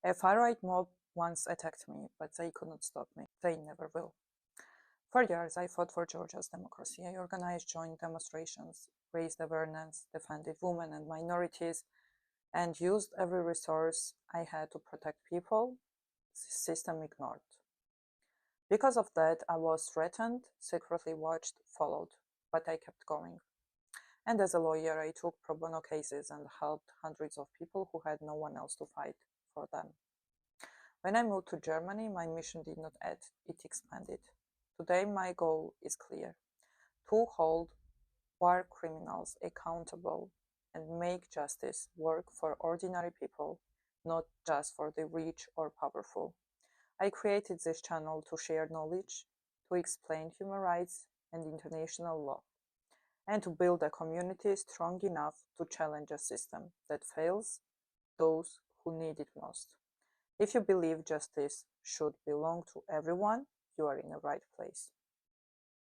A far-right mob once attacked me, but they could not stop me. They never will. For years, I fought for Georgia's democracy. I organized joint demonstrations, raised awareness, defended women and minorities, and used every resource I had to protect people the system ignored. Because of that, I was threatened, secretly watched, followed, but I kept going. And as a lawyer, I took pro bono cases and helped hundreds of people who had no one else to fight for them. When I moved to Germany, my mission did not end, it expanded. Today, my goal is clear: to hold war criminals accountable and make justice work for ordinary people, not just for the rich or powerful. I created this channel to share knowledge, to explain human rights and international law, and to build a community strong enough to challenge a system that fails those who need it most. If you believe justice should belong to everyone, you are in the right place.